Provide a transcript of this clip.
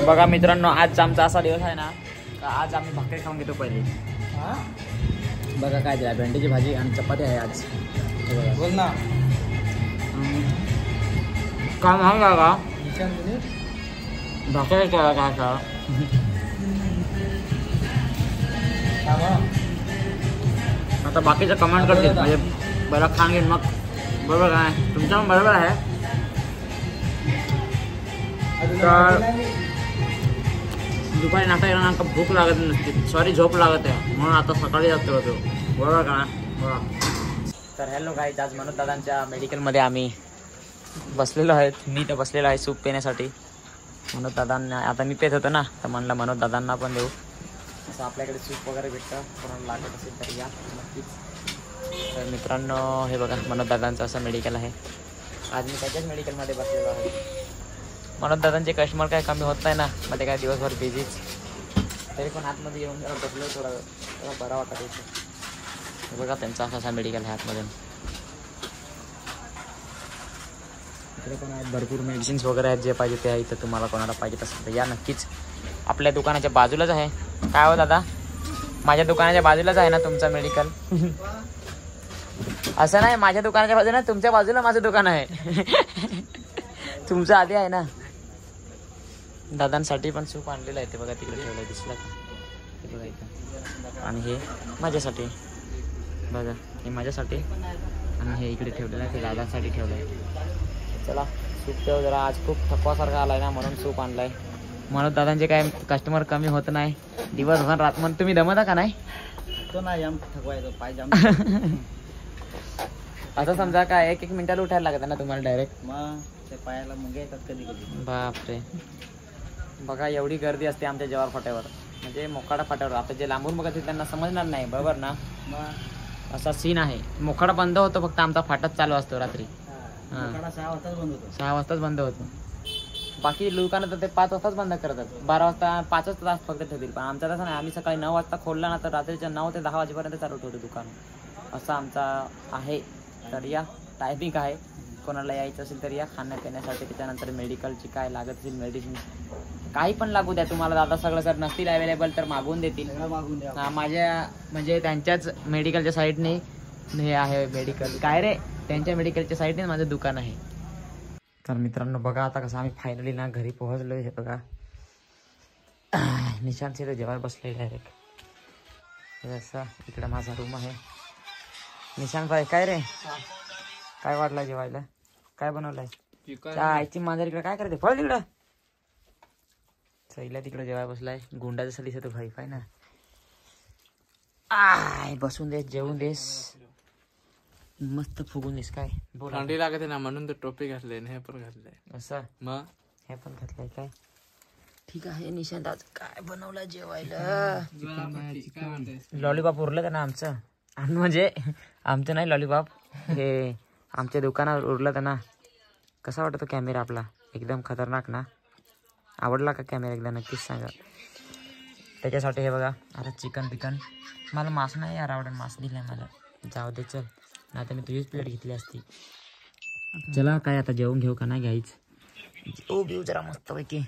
बघा मित्रांनो, आज आमचा असा दिवस आहे ना, आज आम्ही भाकरी खाऊन घेतो पहिले. बघा काय दिला, भेंडीची भाजी आणि चपाती आहे आज. बोल ना. काम आहे का भाकरी करा काय का. आता बाकीचं कमेंट करतील म्हणजे बरं खांगेन मग. बरोबर काय तुमचं पण बरोबर आहे. तर दुपारी नाश्ता केल्यानंतर भूक लागत नसते, सॉरी झोप लागत आहे, म्हणून आता सकाळी जास्त होतो. बरोबर का बघा. तर हॅलो गाईज, आज मनोज दादांच्या मेडिकलमध्ये आम्ही बसलेलो आहेत. मी तर बसलेलो आहे सूप पिण्यासाठी. मनोज दादांना आता मी पेत होतो ना, तर म्हणलं मनोज दादांना पण देऊ. असं आपल्याकडे सूप वगैरे भेटतं, कोणाला लागत असेल तर या नक्कीच. तर मित्रांनो हे बघा, मनोज दादांचं असं मेडिकल आहे. आज मी त्याच्याच मेडिकलमध्ये बसलेलो आहे. मनोज दादांचे कस्टमर काय कमी होत नाही ना, मध्ये काय दिवसभर बिझीच. तरी पण आतमध्ये येऊन जरा बसलो, थोडा बरा वाटत होतं. हे बघा त्यांचा असा मेडिकल आहे आतमध्ये. इकडे पण आहेत भरपूर मेडिसिन्स वगैरे आहेत, जे पाहिजे ते आहे इथं. तुम्हाला कोणाला पाहिजे तसं तर या नक्कीच. आपल्या दुकानाच्या बाजूलाच आहे. काय हो दादा, माझ्या दुकानाच्या बाजूलाच आहे ना तुमचं मेडिकल? असं नाही, माझ्या दुकानाच्या बाजूला, तुमच्या बाजूला माझं दुकान आहे. तुमचं आधी आहे ना. दादांसाठी पण सूप आणलेलं आहे, ते बघा तिकडे ठेवलं आहे, दिसलं का? ते बघा इथं. आणि हे माझ्यासाठी बघा, हे माझ्यासाठी. आणि हे इकडे ठेवलेलं आहे, ते दादांसाठी ठेवलं आहे. चला सूप ठेव जरा. आज खूप थकवासारखा आला आहे ना, म्हणून सूप आणलं आहे. म्हणून दादांचे काय कस्टमर कमी होत नाही. दिवसभर रात म्हणून तुम्ही दमता का नाही? तो नाही आम थकवायचं पाहिजे. असं समजा काय 1-1 मिनिटाला उठायला लागत ना तुम्हाला डायरेक्ट. मग ते पायाला मुंग्या येतात कधी कधी. बापरे. बघा एवढी गर्दी असते आमच्या जवार फाट्यावर, म्हणजे मोखाडा फाट्यावर. आता जे लांबून बघत त्यांना समजणार नाही, बरोबर ना? मग असा सीन आहे. मोखाडा बंद होतो, फक्त आमचा फाटाच चालू असतो रात्री. 6 वाजताच बंद होतो. 6 वाजताच बंद होतो. बाकी दुकानं तर ते 5 वाजताच बंद करतात. 12 वाजता 5च तास फक्त ठेवतील. पण आमचा तसं नाही, आम्ही सकाळी 9 वाजता खोलला ना, तर रात्रीच्या 9 ते 10 वाजेपर्यंत चालू ठेवतो दुकान. असं आमचा आहे. तर या टायमिंग आहे, कोणाला यायचं असेल तर या खाण्यापिण्यासाठी. त्याच्यानंतर मेडिकलची काय लागत असेल मेडिसिन, काही पण लागू द्या तुम्हाला. दादा सगळं जर नसतील अवेलेबल तर मागवून देतील. हां, माझ्या म्हणजे त्यांच्याच मेडिकलच्या साईडने हे आहे मेडिकल. काय रे, त्यांच्या मेडिकलच्या साईडने माझं दुकान आहे. तर मित्रांनो बघा, आता कसं आम्ही फायनली ना घरी पोहोचलो. हे बघा निशांत तर जेवायला बसले डायरेक्ट. हे असं इकडं माझा रूम आहे. निशांत भाई काय रे, काय वाटलं जेवायला? काय बनवलंय? आईची मांजर इकडे काय करते? फळ तिकडं सईला तिकडे जेवायला बसलाय. गुंडा जसं दिसत भाई पाय ना. आय बसून देस, जेवून देस, मस्त फुगून देस. काय थंडी लागते ना, म्हणून तर टोपी घातले, हे पण घातलंय. असं मग हे पण घातलंय काय? ठीक आहे. निशांत आज काय बनवलं जेवायला? लॉलीपॉप उरलं का ना आमचं? म्हणजे आमचं नाही लॉलीपॉप, हे आमच्या दुकानावर उरलं तर ना. कसा वाटतो कॅमेरा आपला? एकदम खतरनाक ना. आवडला का कॅमेरा? एकदा नक्कीच सांगा. त्याच्यासाठी हे बघा, आता चिकन मला मांस नाही यार आवडत, मांस दिलं मला. जाऊ दे चल, नाही तर मी तुझीच प्लेट घेतली असती. चला काय आता जेवून घेऊ का नाही घ्यायच? जेवू जरा मस्तपैकी.